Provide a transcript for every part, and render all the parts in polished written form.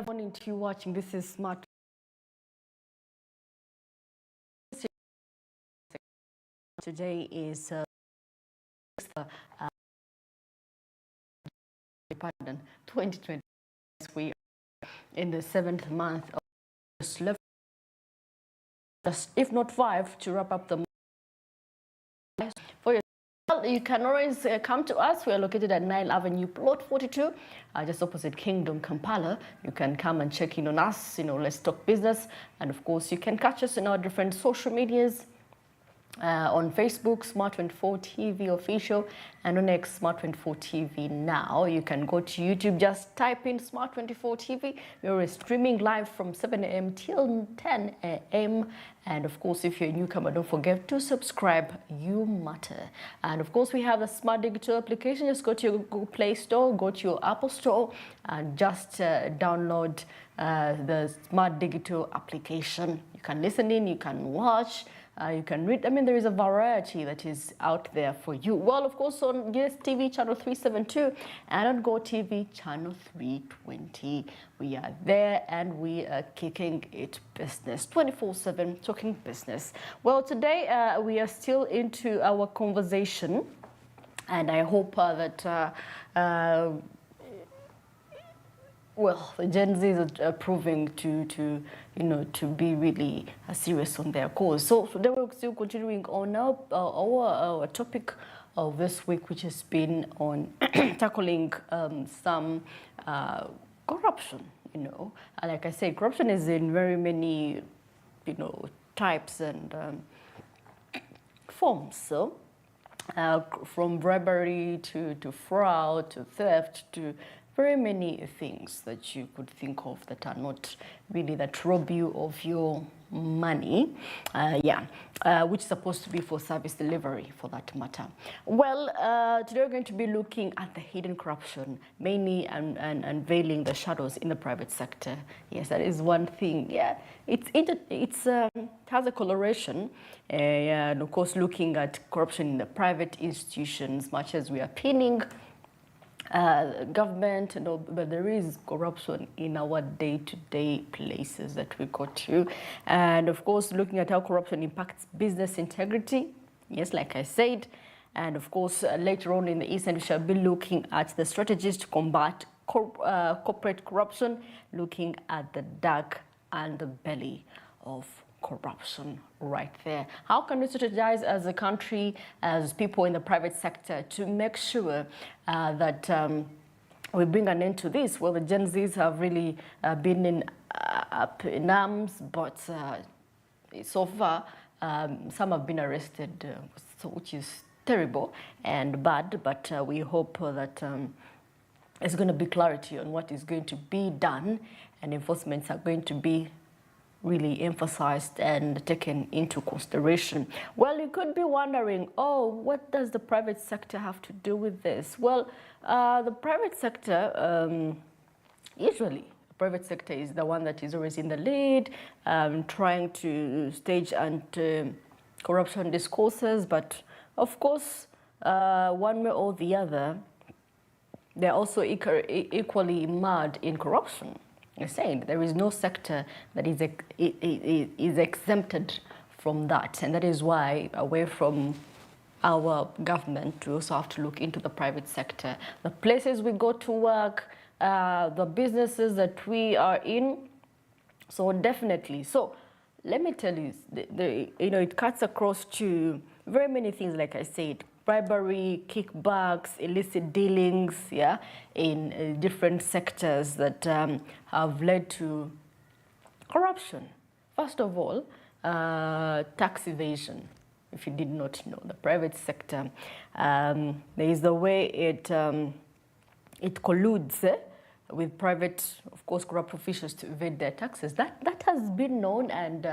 Good morning to you watching. This is Smart. Today is 2020. We are in the 7th month of this left, just if not 5, to wrap up the month. For your you can always come to us. We are located at 9 Avenue, Plot 42, just opposite Kingdom, Kampala. You can come and check in on us. Let's talk business. And of course, you can catch us in our different social medias. On Facebook, Smart24 TV official, and on X, Smart24 TV now. You can go to YouTube, just type in Smart24 TV. We're streaming live from 7 a.m. till 10 a.m. And of course, if you're a newcomer, don't forget to subscribe. You matter. And of course, we have the Smart Digital application. Just go to your Google Play Store, go to your Apple Store, and just download the Smart Digital application. You can listen in, you can watch. You can read. There is a variety that is out there for you. Well, of course, on TV channel 372 and on Go TV channel 320. We are there and we are kicking it business 24/7, talking business. Well, today we are still into our conversation, and I hope that the Gen Zs are proving to be really serious on their cause. So today we're still continuing on our topic of this week, which has been on tackling some corruption. And like I said, corruption is in very many types and forms. So from bribery to fraud to theft to very many things that you could think of that are not really that rob you of your money, which is supposed to be for service delivery, for that matter. Well, today we're going to be looking at the hidden corruption, mainly and unveiling the shadows in the private sector. Yes, that is one thing. Yeah, it has a coloration, and of course, looking at corruption in the private institutions, much as we are pinning government, but there is corruption in our day-to-day places that we go to. And of course, looking at how corruption impacts business integrity. Yes, like I said. And of course, later on in the East End, we shall be looking at the strategies to combat corporate corruption, looking at the dark underbelly of corruption right there. How can we strategize as a country, as people in the private sector, to make sure that we bring an end to this? Well, the Gen Zs have really been up in arms, but so far some have been arrested, which is terrible and bad, but we hope that there's going to be clarity on what is going to be done, and enforcements are going to be really emphasized and taken into consideration. Well, you could be wondering, what does the private sector have to do with this? Well, the private sector, usually, the private sector is the one that is always in the lead, trying to stage anti-corruption discourses, but of course, one way or the other, they're also equally mad in corruption. You're saying there is no sector that is exempted from that, and that is why, away from our government, we also have to look into the private sector, the places we go to work, the businesses that we are in. So definitely. So let me tell you, it cuts across to very many things. Like I said, bribery, kickbacks, illicit dealings, in different sectors that have led to corruption. First of all, tax evasion. If you did not know, the private sector, there is the way it colludes with private, of course, corrupt officials to evade their taxes. That has been known, and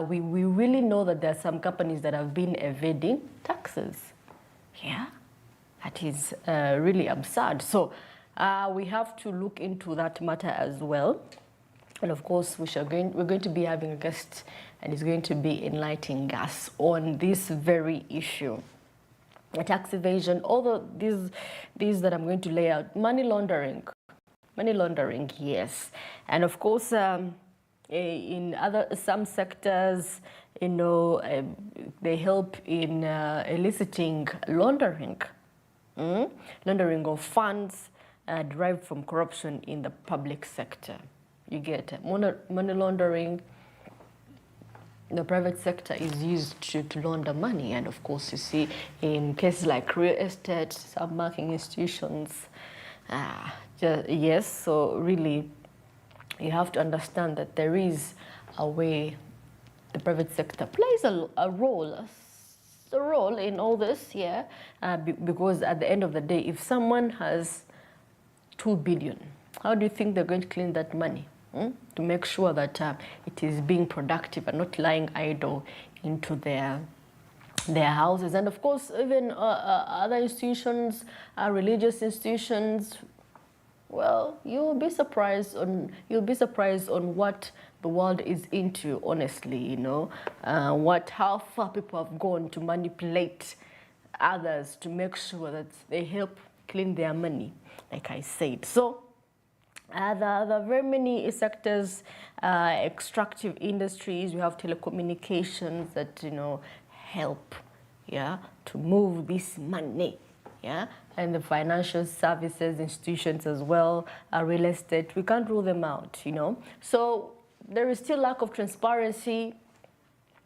we really know that there are some companies that have been evading taxes. Yeah, that is really absurd. So we have to look into that matter as well. And of course, we're going to be having a guest, and he's going to be enlightening us on this very issue. Tax evasion, all these that I'm going to lay out, money laundering. Money laundering, yes. And of course, in some sectors, they help in eliciting laundering, laundering of funds derived from corruption in the public sector. You get money laundering. The private sector is used to launder money, and of course, you see in cases like real estate, some banking institutions. Yes, so really, you have to understand that there is a way the private sector plays a role in all this, yeah, because at the end of the day, if someone has 2 billion, how do you think they're going to clean that money? To make sure that it is being productive and not lying idle into their houses. And of course, even other institutions, religious institutions, well, you'll be surprised on what the world is into, honestly, how far people have gone to manipulate others to make sure that they help clean their money, like I said. So there are very many sectors, extractive industries. We have telecommunications that help, yeah, to move this money, yeah, and the financial services institutions as well, real estate. We can't rule them out, So there is still lack of transparency,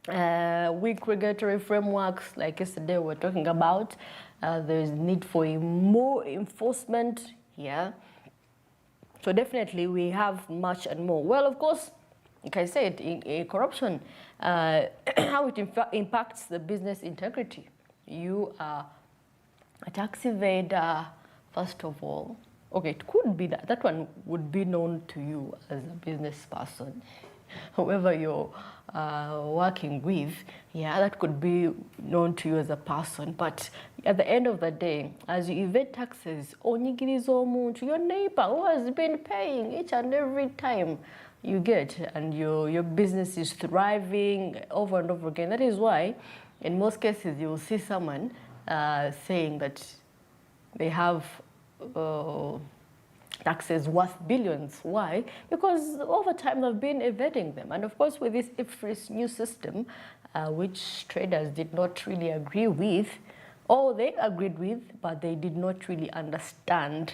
weak regulatory frameworks, like yesterday we were talking about. There is need for more enforcement, yeah. So definitely we have much and more. Well, of course, like I said, in corruption, how it impacts the business integrity. You are a tax evader, first of all. Okay, it could be that one would be known to you as a business person, whoever you're working with, yeah, that could be known to you as a person. But at the end of the day, as you evade taxes, to your neighbor who has been paying each and every time you get, and your business is thriving over and over again. That is why, in most cases, you will see someone saying that they have taxes worth billions. Why? Because over time they've been evading them. And of course, with this IFRS new system, which traders did not really agree with, or they agreed with, but they did not really understand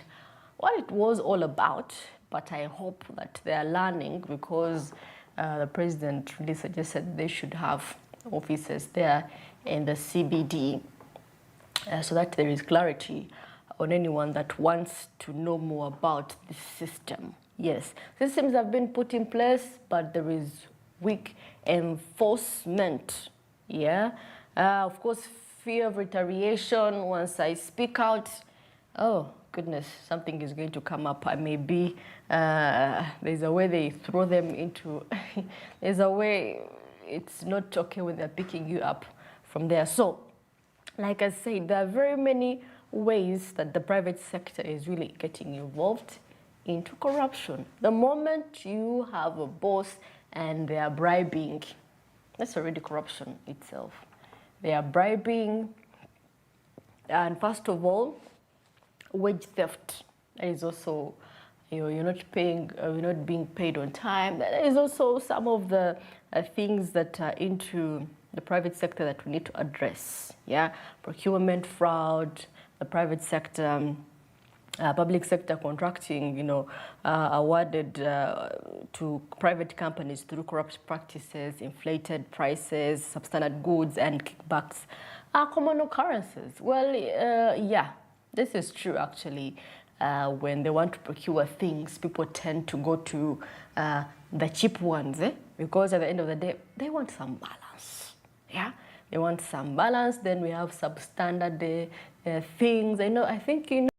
what it was all about. But I hope that they are learning, because the president really suggested they should have offices there in the CBD, so that there is clarity on anyone that wants to know more about the system. Yes, systems have been put in place, but there is weak enforcement. Yeah, of course, fear of retaliation. Once I speak out, oh goodness, something is going to come up. I may be, there's a way they throw them into, there's a way it's not okay when they're picking you up from there. So, like I said, there are very many ways that the private sector is really getting involved into corruption. The moment you have a boss and they are bribing, that's already corruption itself. They are bribing, and first of all, wage theft. That is also, you're not paying, you're not being paid on time. That is also some of the things that are into the private sector that we need to address. Yeah, procurement fraud, the private sector, public sector contracting, awarded to private companies through corrupt practices, inflated prices, substandard goods, and kickbacks are common occurrences. Well, yeah, this is true actually. When they want to procure things, people tend to go to the cheap ones, because at the end of the day, they want some balance. Yeah, they want some balance. Then we have substandard things. I think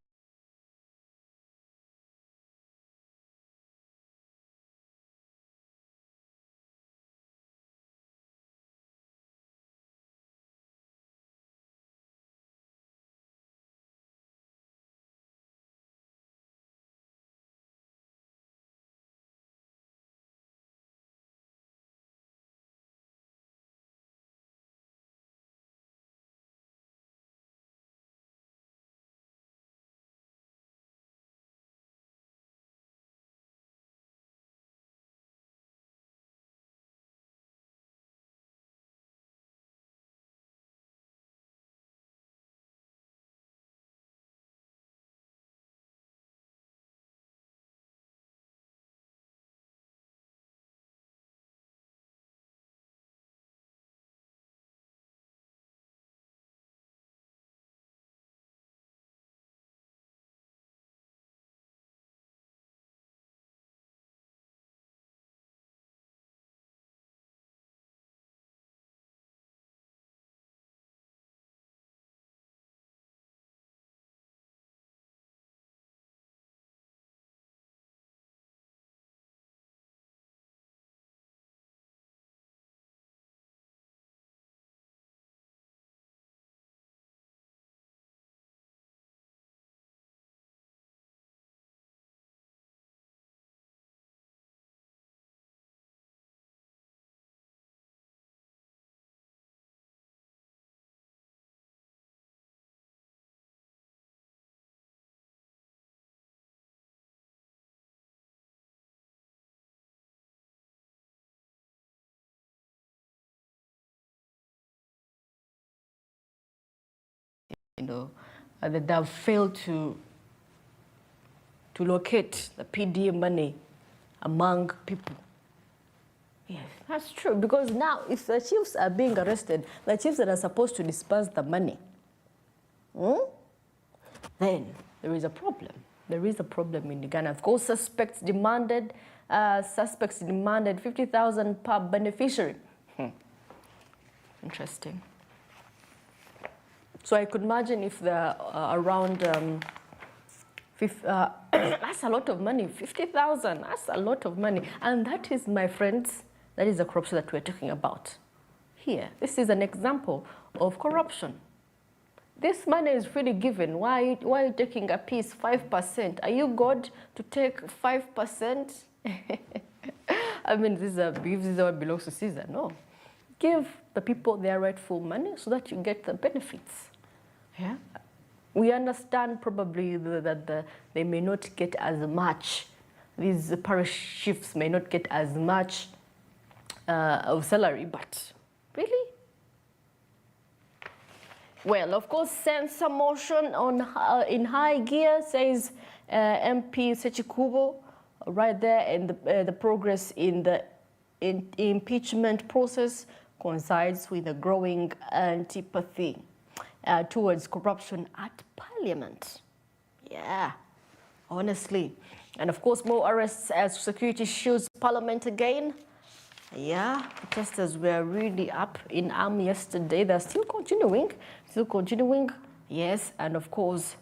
that they've failed to locate the PDA money among people. Yes, that's true. Because now, if the chiefs are being arrested, the chiefs that are supposed to disperse the money, then there is a problem. There is a problem in Ghana. Of course, suspects demanded 50,000 per beneficiary. Interesting. So I could imagine if they're around, that's a lot of money, 50,000, that's a lot of money. And that is, my friends, that is the corruption that we're talking about here. This is an example of corruption. This money is freely given. Why are you taking a piece, 5%? Are you God to take 5%? I mean, this is what belongs to Caesar. No. Give the people their rightful money so that you get the benefits. Yeah. We understand probably that they may not get as much. These parish chiefs may not get as much of salary, but really? Well, of course, censor motion in high gear, says MP Sechikubo, right there, and the progress in the impeachment process coincides with a growing antipathy towards corruption at Parliament. Yeah, honestly. And of course, more arrests as security shields Parliament again. Yeah, protesters were really up in arms yesterday. They're still continuing. Yes, and of course,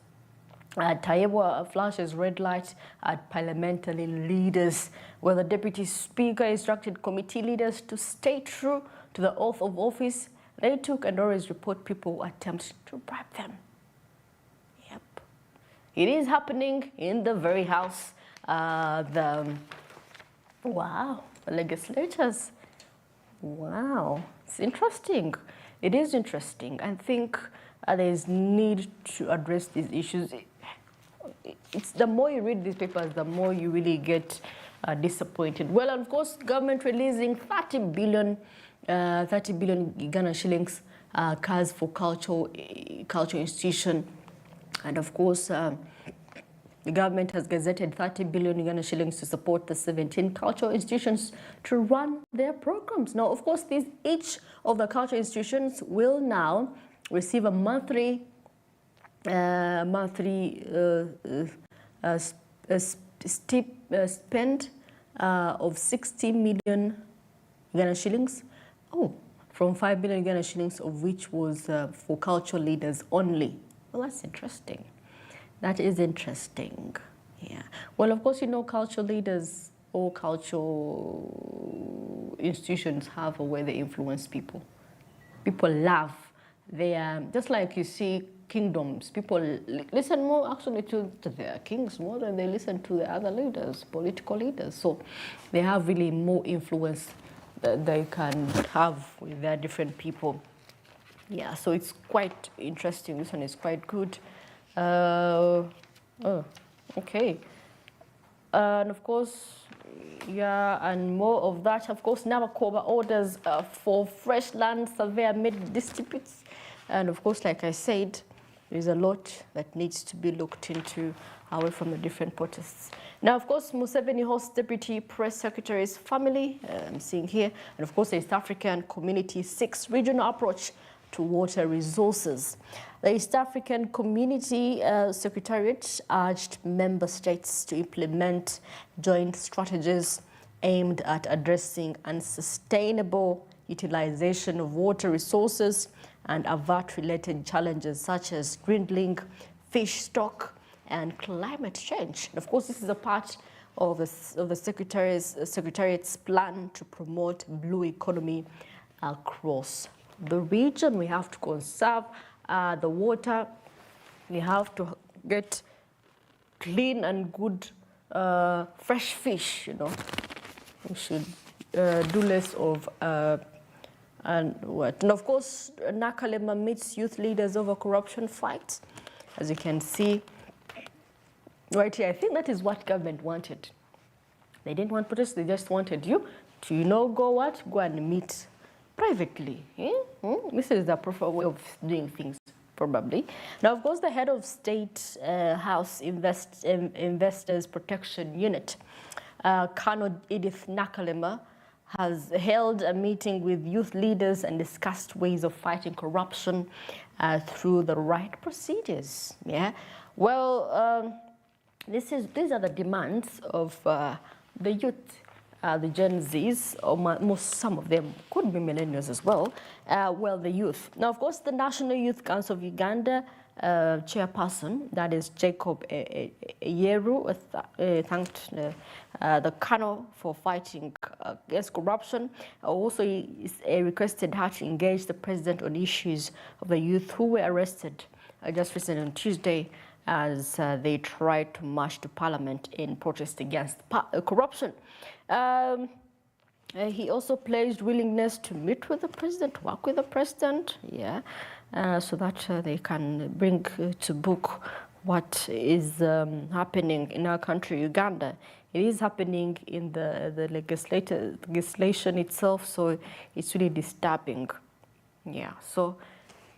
Taiwa flashes red light at parliamentary leaders, where the deputy speaker instructed committee leaders to stay true to the oath of office they took and always report people who attempt to bribe them. Yep. It is happening in the very house. Wow. The legislators. Wow, it's interesting. It is interesting. I think there is need to address these issues. It's the more you read these papers, the more you really get disappointed. Well, of course, government releasing 30 billion Ghana shillings cars for cultural institution, and of course. The government has gazetted 30 billion Ghana shillings to support the 17 cultural institutions to run their programs. Now, of course, each of the cultural institutions will now receive a monthly spend of 60 million Ghana shillings. Oh, from 5 billion Ghana shillings, of which was for cultural leaders only. Well, that's interesting. That is interesting. Yeah. Well, of course, cultural leaders or cultural institutions have a way they influence people. People love. They are just like you see kingdoms. People listen more actually to their kings more than they listen to the other leaders, political leaders. So they have really more influence that they can have with their different people. Yeah. So it's quite interesting. This one is quite good. Okay. And of course, yeah, and more of that. Of course, Namakoba orders for fresh land survey amid disputes. And of course, like I said, there's a lot that needs to be looked into away from the different protests. Now, of course, Museveni hosts Deputy Press Secretary's family, I'm seeing here. And of course, the East African Community 6 regional approach to water resources. The East African Community Secretariat urged member states to implement joint strategies aimed at addressing unsustainable utilization of water resources and avert related challenges such as dwindling fish stock and climate change. And of course, this is a part of the Secretariat's plan to promote blue economy across the region. We have to conserve the water. We have to get clean and good fresh fish, We should do less of and what. And of course, Nakalema meets youth leaders over corruption fight. As you can see right here, I think that is what government wanted. They didn't want protests, they just wanted you to, go and meet privately. This is the proper way of doing things. probably. Now, of course, the head of State House Investors Protection Unit, Colonel Edith Nakalema, has held a meeting with youth leaders and discussed ways of fighting corruption through the right procedures. Yeah, well, these are the demands of the youth, the Gen Zs, or some of them could be millennials as well. Well, the youth. Now, of course, the National Youth Council of Uganda chairperson, that is Jacob Yeru, thanked the Colonel for fighting against corruption. Also, he requested her to engage the president on issues of the youth who were arrested just recently on Tuesday as they tried to march to parliament in protest against corruption. He also pledged willingness to meet with the president, work with the president, so that they can bring to book what is happening in our country, Uganda. It is happening in the legislation itself, so it's really disturbing. Yeah, so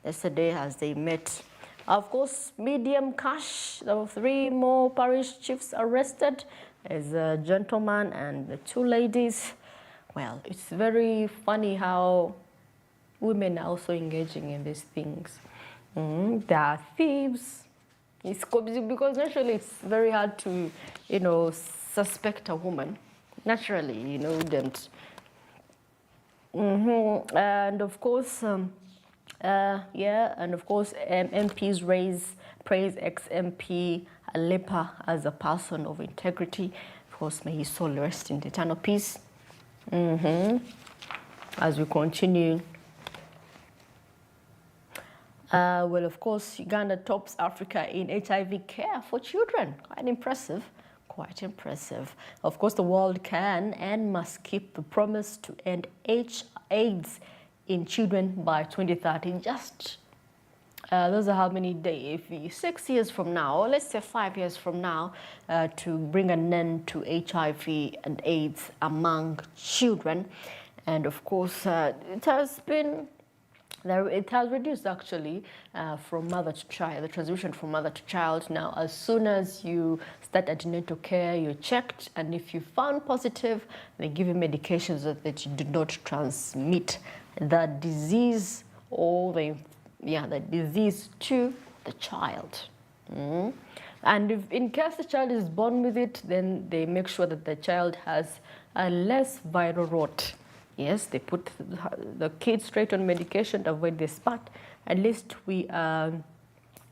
yesterday as they met, of course, medium cash, there were 3 more parish chiefs arrested. There's a gentleman and the 2 ladies. Well, it's very funny how women are also engaging in these things. They are thieves. It's because naturally it's very hard to, suspect a woman. Naturally, wouldn't. And of course, MPs praise ex-MP Alepa as a person of integrity. Of course, may his soul rest in eternal peace. As we continue. Well, of course, Uganda tops Africa in HIV care for children. Quite impressive. Quite impressive. Of course, the world can and must keep the promise to end AIDS in children by 2030. Just those are how many days? 6 years from now, or let's say 5 years from now, to bring an end to HIV and AIDS among children. And of course, it has reduced actually from mother to child, the transmission from mother to child. Now, as soon as you start antenatal care, you're checked, and if you found positive, they give you medications that you do not transmit the disease or the disease to the child. And if in case the child is born with it, then they make sure that the child has a less viral rot. Yes, they put the kid straight on medication to avoid this, but at least we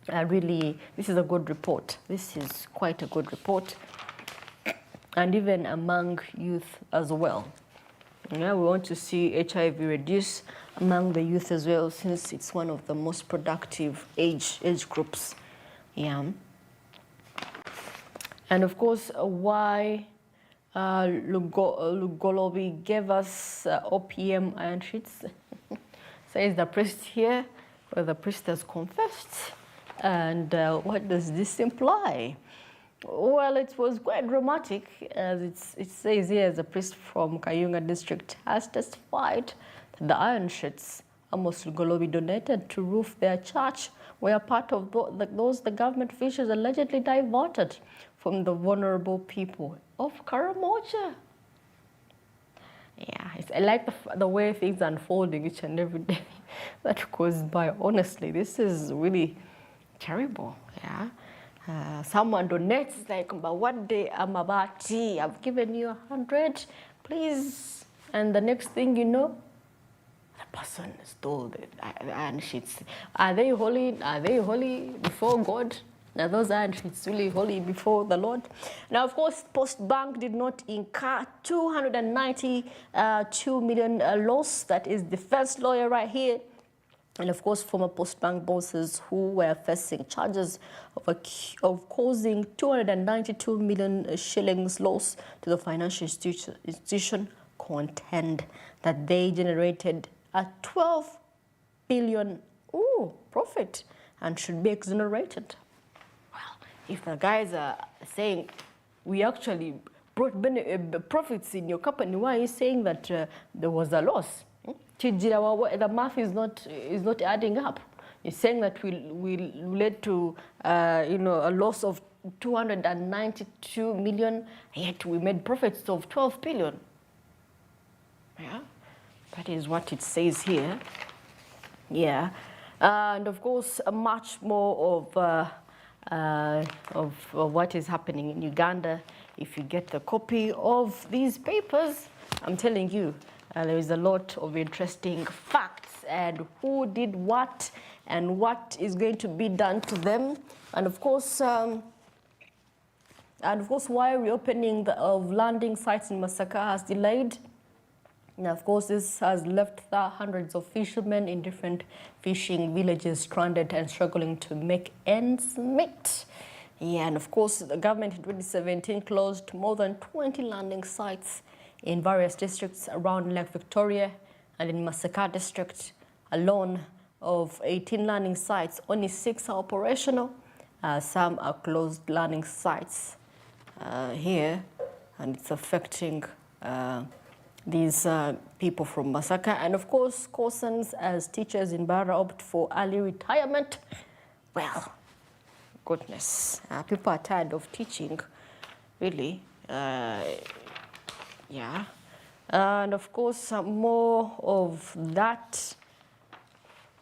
really, this is a good report. This is quite a good report. And even among youth as well. Yeah, we want to see HIV reduce among the youth as well, since it's one of the most productive age groups. Yeah. And of course, why Lugolobi gave us OPM iron sheets. Says the priest here, where the priest has confessed. And what does this imply? Well, it was quite dramatic, as it says here, the priest from Kayunga district has testified that the iron sheets Amos Lugolobi donated to roof their church were part of those the government officials allegedly diverted from the vulnerable people of Karamoja. Yeah, I like the way things are unfolding each and every day that goes by. Honestly, this is really terrible. Yeah. Someone donates like, but what day I'm about tea, I've given you 100, please. And the next thing you know, the person stole the iron sheets. Are they holy? Are they holy before God? Now those iron sheets really holy before the Lord. Now, of course, Post Bank did not incur 292 million loss. That is defense lawyer right here. And of course, former Post Bank bosses who were facing charges of causing 292 million shillings loss to the financial institution contend that they generated a 12 billion profit and should be exonerated. Well, if the guys are saying we actually brought profits in your company, why are you saying that there was a loss? The math is not adding up. is saying that will lead to a loss of 292 million, yet we made profits of 12 billion. Yeah, that is what it says here. Yeah, and of course, much more of what is happening in Uganda. If you get the copy of these papers, I'm telling you, there is a lot of interesting facts and who did what and what is going to be done to them, and of course, why reopening of landing sites in Masaka has delayed. And of course, this has left hundreds of fishermen in different fishing villages stranded and struggling to make ends meet. Yeah, and of course, the government in 2017 closed more than 20 landing sites in various districts around Lake Victoria, and in Masaka district alone of 18 landing sites, only 6 are operational. Some are closed landing sites here, and it's affecting these people from Masaka. And of course, corsons as teachers in Bara opt for early retirement. Well, goodness, people are tired of teaching, really. Yeah. And of course, more of that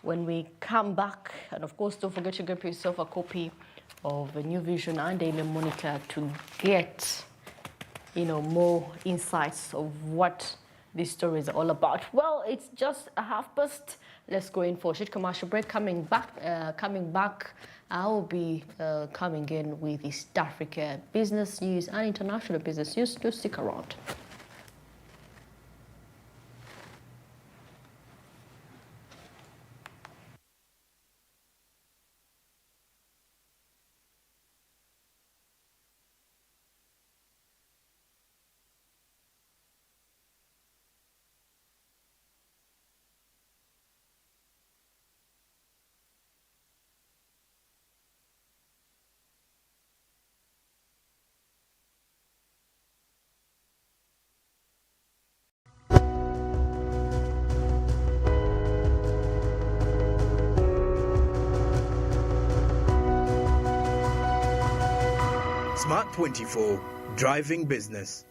when we come back. And of course, don't forget to get yourself a copy of the New Vision and Daily Monitor to get more insights of what this story is all about. Well, it's just past. Let's go in for a short commercial break. Coming back, I will be coming in with East Africa business news and international business news. Do stick around. Smart 24, driving business.